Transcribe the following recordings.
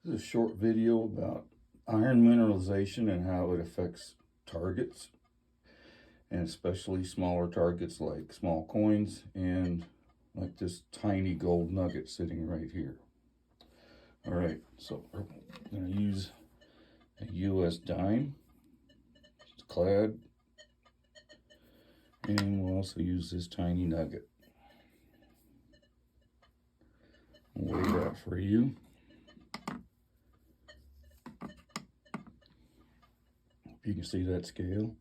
This is a short video about iron mineralization and how it affects targets, and especially smaller targets like small coins and like this tiny gold nugget sitting right here. All right, so we're going to use a US dime, it's clad, and we'll also use this tiny nugget. I'll weigh that for you. You can see that scale,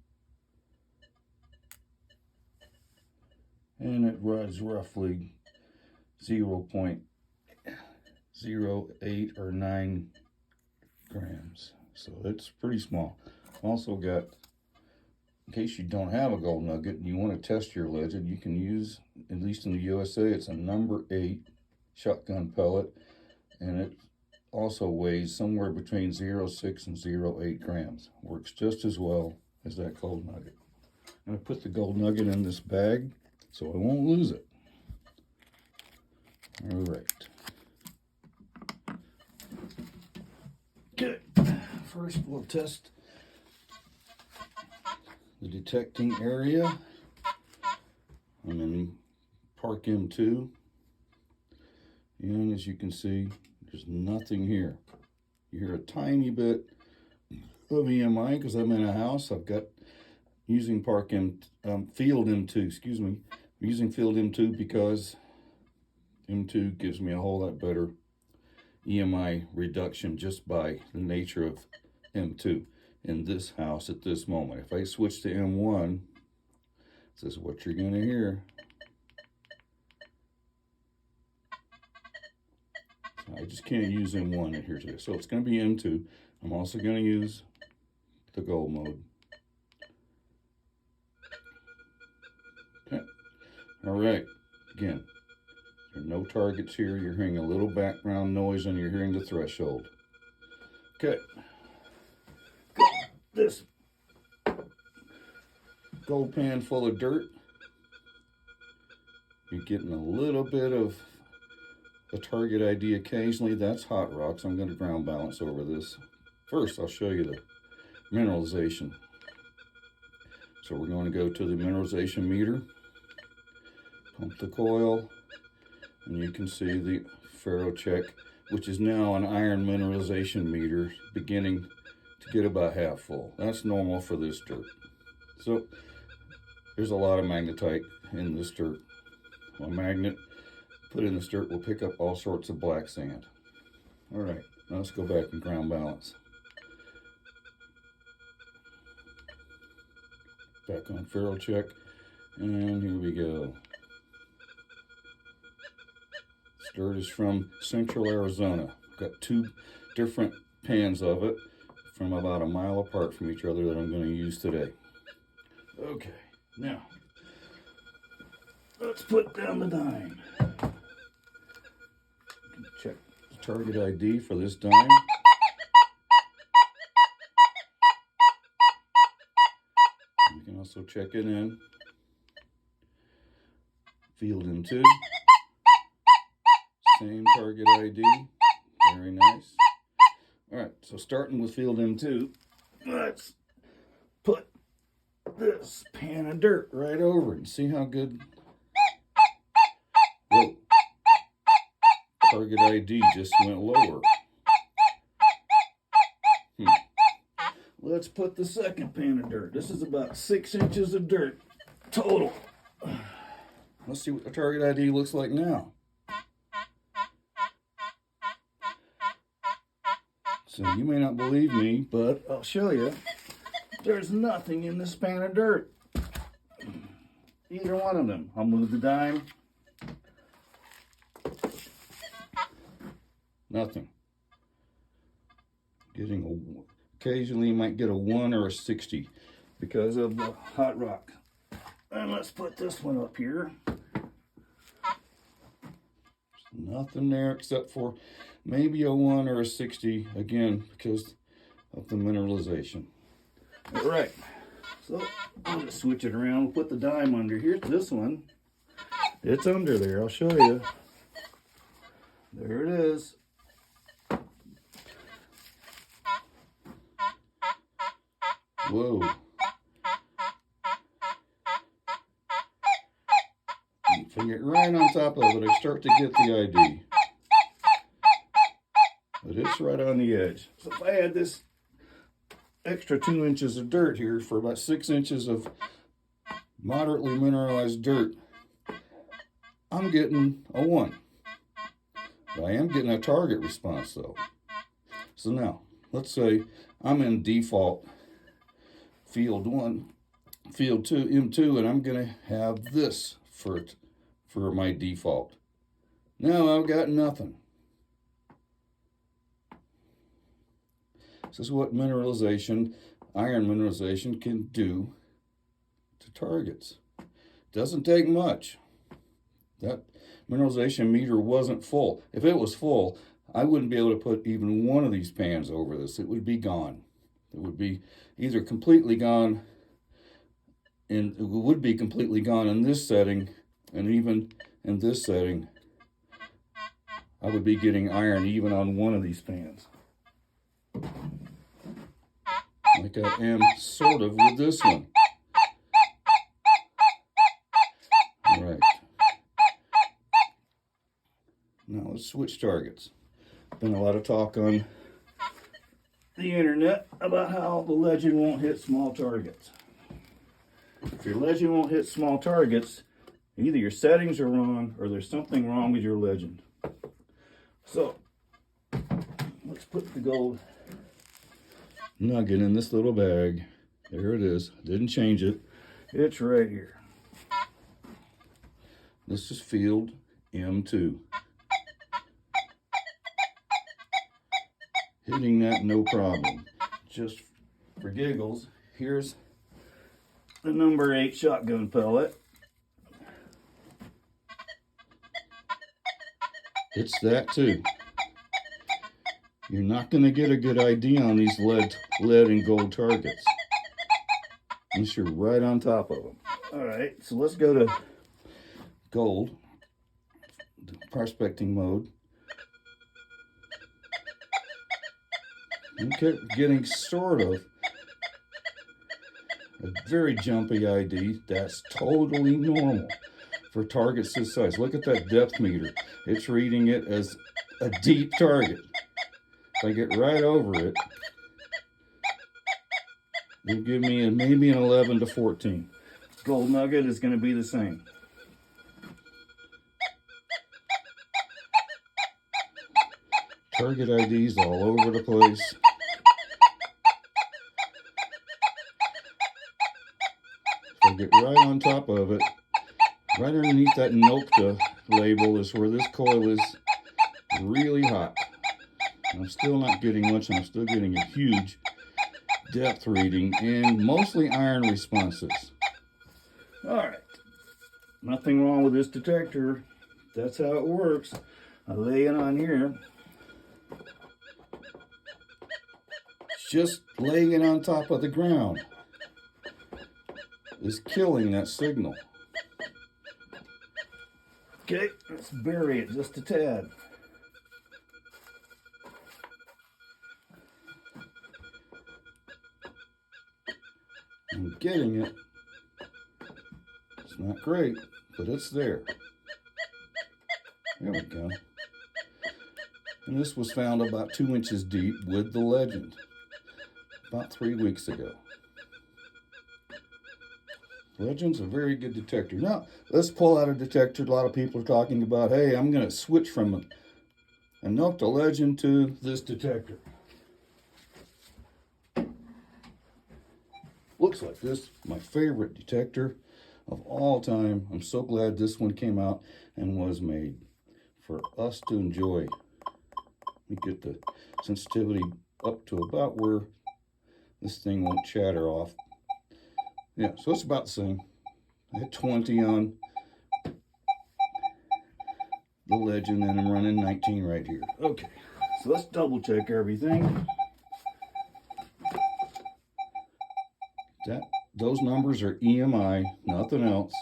and it runs roughly 0.08 or 9 grams, so it's pretty small. Also got, in case you don't have a gold nugget and you want to test your legend, you can use, at least in the USA, it's a number 8 shotgun pellet, and it also weighs somewhere between 0.6 and 0.8 grams. Works just as well as that gold nugget. I'm going to put the gold nugget in this bag so I won't lose it. All right. Good. First we'll test the detecting area. I'm in Park M2, and as you can see, there's nothing here. You hear a tiny bit of EMI because I'm in a house. I've got using Field M2, excuse me. I'm using Field M2 because M2 gives me a whole lot better EMI reduction just by the nature of M2 in this house at this moment. If I switch to M1, this is what you're going to hear. I just can't use M1 in here today, so it's going to be M2. I'm also going to use the gold mode. Okay. All right. Again, there are no targets here. You're hearing a little background noise, and you're hearing the threshold. Okay. Got this gold pan full of dirt. You're getting a little bit of a target ID occasionally. That's hot rocks. I'm going to ground balance over this. First, I'll show you the mineralization. So we're going to go to the mineralization meter, pump the coil, and you can see the ferro check, which is now an iron mineralization meter, beginning to get about half full. That's normal for this dirt. So there's a lot of magnetite in this dirt. A magnet put in this dirt will pick up all sorts of black sand. All right, now let's go back and ground balance. Back on ferro check, and here we go. This dirt is from Central Arizona. Got 2 different pans of it from about a mile apart from each other that I'm going to use today. Okay, now let's put down the dime. Check the target ID for this dime. You can also check it in. Field M2. Same target ID. Very nice. Alright, so starting with Field M2, let's put this pan of dirt right over it and see how good. Whoa. Target ID just went lower. Let's put the second pan of dirt. This is about 6 inches of dirt total. Let's see what the target ID looks like now. So you may not believe me, but I'll show you. There's nothing in this pan of dirt. Either one of them. I'll move the dime. Nothing. Occasionally you might get a 1 or a 60 because of the hot rock. And let's put this one up here. There's nothing there except for maybe a 1 or a 60, again, because of the mineralization. All right, so I'm gonna switch it around. We'll put the dime under. Here's this one. It's under there, I'll show you. There it is. Whoa. If I get right on top of it, I start to get the ID. But it's right on the edge. So if I add this extra 2 inches of dirt here for about 6 inches of moderately mineralized dirt, I'm getting a 1. But I am getting a target response though. So now, let's say I'm in default field 1, field 2, M2, and I'm gonna have this for my default. Now I've got nothing. This is what mineralization, iron mineralization, can do to targets. Doesn't take much. That mineralization meter wasn't full. If it was full, I wouldn't be able to put even one of these pans over this. It would be gone. It would be either completely gone, and it would be completely gone in this setting, and even in this setting, I would be getting iron even on one of these pans. Like I am sort of with this one. All right. Now let's switch targets. Been a lot of talk on the internet about how the legend won't hit small targets. If your legend won't hit small targets, either your settings are wrong or there's something wrong with your legend. So let's put the gold nugget in this little bag. There it is. Didn't change it. It's right here. This is field M2. Hitting that no problem. Just for giggles, here's the number 8 shotgun pellet. It's that too. You're not going to get a good ID on these lead and gold targets unless you're right on top of them. All right, so let's go to gold, prospecting mode. And kept getting sort of a very jumpy ID. That's totally normal for targets this size. Look at that depth meter. It's reading it as a deep target. If I get right over it, it'll give me maybe an 11 to 14. Gold nugget is going to be the same. Target IDs all over the place. If I get right on top of it, right underneath that Nokta label is where this coil is really hot. I'm still not getting much, and I'm still getting a huge depth reading and mostly iron responses. All right, nothing wrong with this detector. That's how it works. I lay it on here. It's just laying it on top of the ground is killing that signal. Okay, let's bury it just a tad. I'm getting it. It's not great, but it's there. There we go. And this was found about 2 inches deep with the legend about 3 weeks ago. Legend's a very good detector. Now, let's pull out a detector. A lot of people are talking about, hey, I'm going to switch from a Nokta Legend to this detector. Looks like this, my favorite detector of all time. I'm so glad this one came out and was made for us to enjoy. Let me get the sensitivity up to about where this thing won't chatter off. Yeah, so it's about the same. I had 20 on the Legend, and I'm running 19 right here. Okay, so let's double check everything. Those numbers are EMI, nothing else.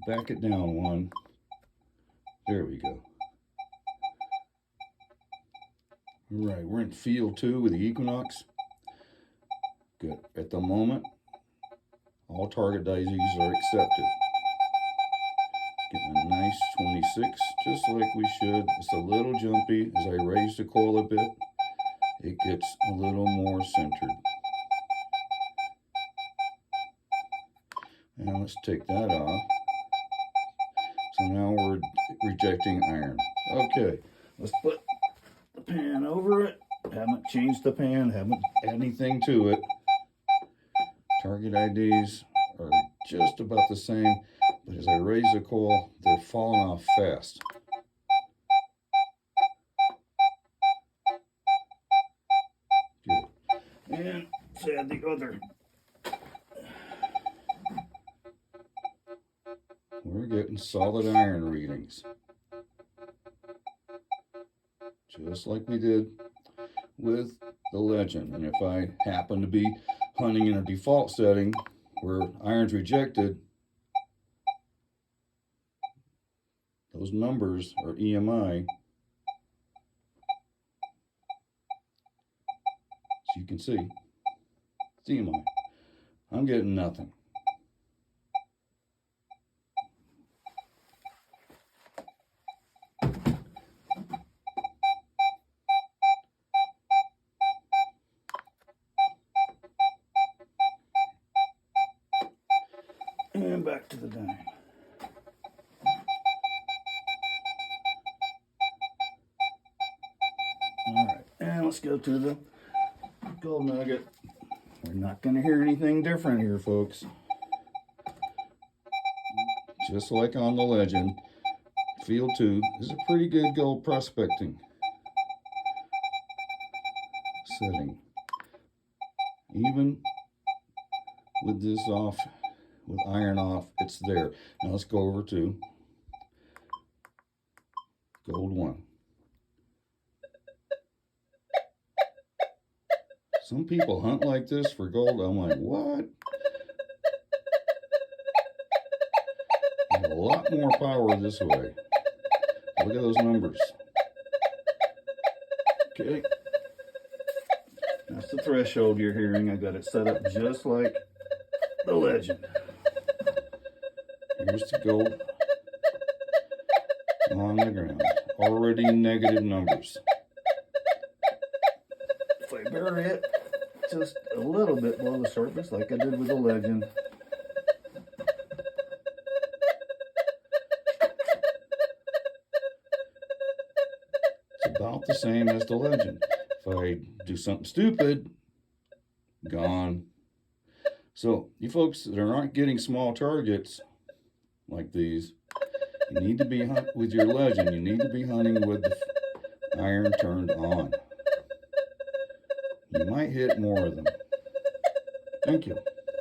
Back it down one. There we go. All right, we're in field 2 with the Equinox. Good. At the moment, all target daisies are accepted. Getting a nice 26, just like we should. It's a little jumpy. As I raise the coil a bit, it gets a little more centered. And let's take that off. So now we're rejecting iron. Okay, let's put the pan over it. Haven't changed the pan, haven't added anything to it. Target IDs are just about the same, but as I raise the coil, they're falling off fast. Good. And let's add the other. We're getting solid iron readings. Just like we did with the Legend. And if I happen to be hunting in a default setting where iron's rejected, those numbers are EMI. So you can see, it's EMI. I'm getting nothing. And back to the dime. All right, and let's go to the gold nugget. We're not going to hear anything different here, folks. Just like on the Legend, field 2 is a pretty good gold prospecting setting. Even with this off, with iron off, it's there. Now let's go over to gold 1. Some people hunt like this for gold. I'm like, what? There's a lot more power this way. Look at those numbers. Okay. That's the threshold you're hearing. I got it set up just like the Legend. Here's the gold on the ground. Already negative numbers. If I bury it just a little bit below the surface, like I did with the Legend, it's about the same as the Legend. If I do something stupid, gone. So, you folks that aren't getting small targets like these, you need to be hunting with your Legend. You need to be hunting with the iron turned on. You might hit more of them. Thank you.